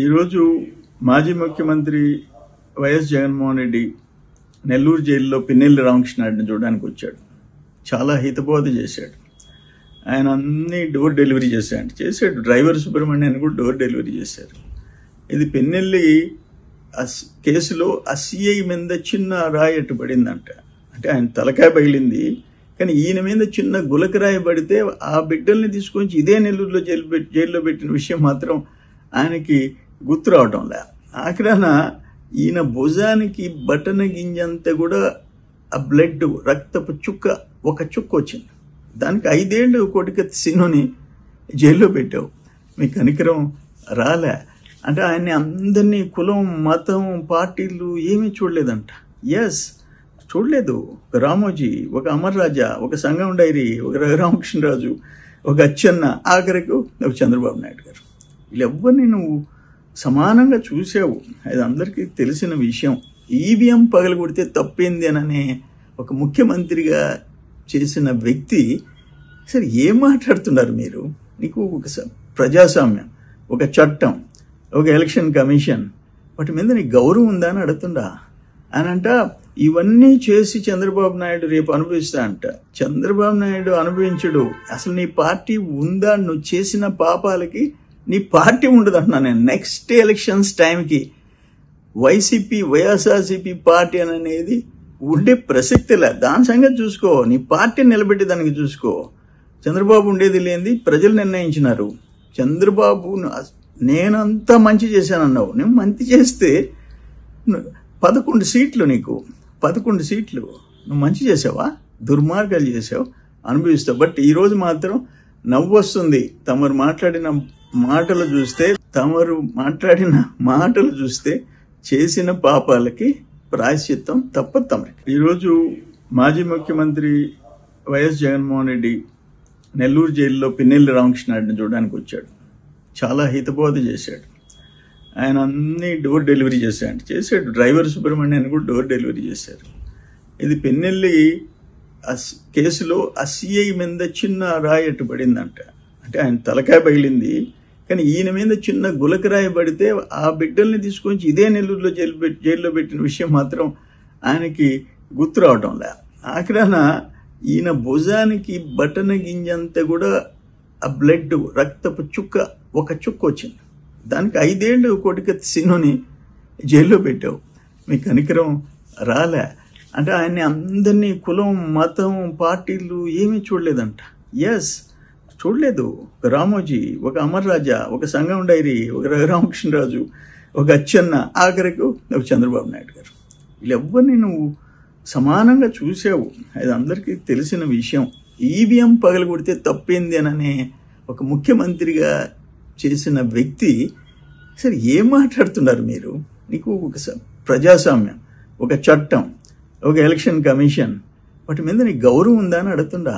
ఈరోజు మాజీ ముఖ్యమంత్రి వైఎస్ జగన్మోహన్ రెడ్డి నెల్లూరు జైల్లో పిన్నెల్లి రామకృష్ణారెడ్డిని చూడడానికి వచ్చాడు. చాలా హితబోధ చేశాడు. ఆయన అన్ని డోర్ డెలివరీ చేశాడు. డ్రైవర్ సుబ్రహ్మణ్యాన్ని కూడా డోర్ డెలివరీ చేశారు. ఇది పిన్నెల్లి కేసులో ఆ సిఐ మీద చిన్న రాయి అట్టు పడిందంట. అంటే ఆయన తలకాయ పగిలింది, కానీ ఈయన మీద చిన్న గులకరాయి పడితే ఆ బిడ్డల్ని తీసుకొచ్చి ఇదే నెల్లూరులో జైల్లో పెట్టిన విషయం మాత్రం ఆయనకి గుర్తు రావటంలే. ఆఖరాన ఈయన భుజానికి బటన గింజంతా కూడా ఆ బ్లడ్ రక్తపు ఒక చుక్క వచ్చింది. దానికి 5 ఏళ్ళు కోటికత్తి సీనుని జైల్లో పెట్టావు. మీ కనికరం రాలే. అంటే ఆయన్ని అందరినీ కులం, మతం, పార్టీలు ఏమీ చూడలేదంట. చూడలేదు. ఒక రామోజీ, ఒక అమర్ రాజా, ఒక సంగం డైరీ, ఒక రఘురామకృష్ణరాజు, ఒక అచ్చెన్న, ఆఖరికి ఒక చంద్రబాబు నాయుడు గారు. వీళ్ళెవ్వరిని నువ్వు సమానంగా చూసావు. అది అందరికీ తెలిసిన విషయం. ఈవీఎం పగలగొడితే తప్పేంది అననే ఒక ముఖ్యమంత్రిగా చేసిన వ్యక్తి సరే ఏం మాట్లాడుతున్నారు మీరు? నీకు ఒక ప్రజాస్వామ్యం, ఒక చట్టం, ఒక ఎలక్షన్ కమిషన్, వాటి మీద నీకు గౌరవం ఉందా అని అడుగుతుండా? అనంట ఇవన్నీ చేసి చంద్రబాబు నాయుడు రేపు అనుభవిస్తా అంట. చంద్రబాబు నాయుడు అనుభవించడు. అసలు నీ పార్టీ ఉందా? నువ్వు చేసిన పాపాలకి నీ పార్టీ ఉండదు అంటున్నా నేను. నెక్స్ట్ ఎలక్షన్స్ టైంకి వైసీపీ, వైఎస్ఆర్సీపీ పార్టీ అనేది ఉండే ప్రసక్తిలే. దాని సంగతి చూసుకో. నీ పార్టీని నిలబెట్టి దానికి చూసుకో. చంద్రబాబు ఉండేది లేనిది ప్రజలు నిర్ణయించినారు. చంద్రబాబు నేనంతా మంచి చేశానన్నావు. నేను మంచి చేస్తే 11 సీట్లు, నీకు 11 సీట్లు నువ్వు మంచి చేసావా? దుర్మార్గాలు చేసావు, అనుభవిస్తావు. బట్ ఈరోజు మాత్రం నవ్వు వస్తుంది. తమరు మాట్లాడిన మాటలు చూస్తే చేసిన పాపాలకి ప్రాయశ్చిత్తం తప్పదు తమరికి. ఈరోజు మాజీ ముఖ్యమంత్రి వైఎస్ జగన్మోహన్ రెడ్డి నెల్లూరు జైల్లో పిన్నెల్లి రామకృష్ణారెడ్డిని చూడడానికి వచ్చాడు. చాలా హితబోధ చేశాడు. ఆయన అన్ని డోర్ డెలివరీ చేశాడు. డ్రైవర్ సుబ్రహ్మణ్యాన్ని కూడా డోర్ డెలివరీ చేశారు. ఇది పిన్నెల్లి కేసులో ఆ సిఐ మీద చిన్న రాయి అట్టు పడిందంట. అంటే ఆయన తలకాయ పగిలింది, కానీ ఈయన మీద చిన్న గులకరాయి పడితే ఆ బిడ్డల్ని తీసుకొచ్చి ఇదే నెల్లూరులో జైల్లో పెట్టిన విషయం మాత్రం ఆయనకి గుర్తు రావటంలే. ఆఖరాన ఈయన భుజానికి బటన గింజంతా కూడా ఆ బ్లడ్ రక్తపు ఒక చుక్క వచ్చింది. దానికి 5 ఏళ్ళు కోటికత్తి సీనుని జైల్లో పెట్టావు. మీ కనికరం రాలే. అంటే ఆయన్ని అందరినీ కులం, మతం, పార్టీలు ఏమీ చూడలేదంట. చూడలేదు. ఒక రామోజీ, ఒక అమర్ రాజా, ఒక సంగం డైరీ, ఒక రఘురామకృష్ణరాజు, ఒక అచ్చెన్న, ఆఖరికి ఒక చంద్రబాబు నాయుడు గారు. వీళ్ళెవ్వరిని నువ్వు సమానంగా చూసావు. అది అందరికీ తెలిసిన విషయం. ఈవీఎం పగలగొడితే తప్పేంది అననే ఒక ముఖ్యమంత్రిగా చేసిన వ్యక్తి సరే ఏం మాట్లాడుతున్నారు మీరు? నీకు ఒక ప్రజాస్వామ్యం, ఒక చట్టం, ఒక ఎలక్షన్ కమిషన్, వాటి మీద నీకు గౌరవం ఉందా అని అడుగుతుండా?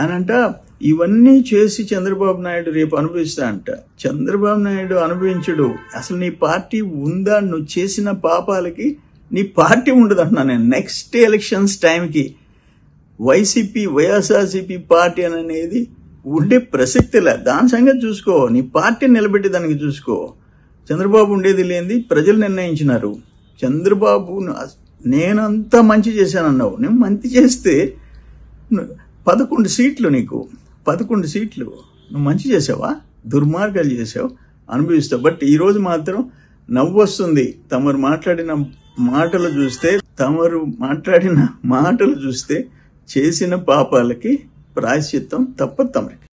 అనంట ఇవన్నీ చేసి చంద్రబాబు నాయుడు రేపు అనుభవిస్తా అంట. చంద్రబాబు నాయుడు అనుభవించడు. అసలు నీ పార్టీ ఉందా? నువ్వు చేసిన పాపాలకి నీ పార్టీ ఉండదు అంటున్నా నేను. నెక్స్ట్ ఎలక్షన్స్ టైంకి వైసీపీ, వైఎస్ఆర్సీపీ పార్టీ అనేది ఉండే ప్రసక్తిలే. దాని సంగతి చూసుకో. నీ పార్టీని నిలబెట్టి దానికి చూసుకో. చంద్రబాబు ఉండేది లేనిది ప్రజలు నిర్ణయించినారు. చంద్రబాబు నేనంతా మంచి చేశానన్నావు. నేను మంచి చేస్తే 11 సీట్లు, నీకు 11 సీట్లు నువ్వు మంచి చేసావా? దుర్మార్గాలు చేసావు, అనుభవిస్తావు. బట్ ఈరోజు మాత్రం నవ్వు వస్తుంది. తమరు మాట్లాడిన మాటలు చూస్తే చేసిన పాపాలకి ప్రాయశ్చిత్తం తప్పదు తమరికి.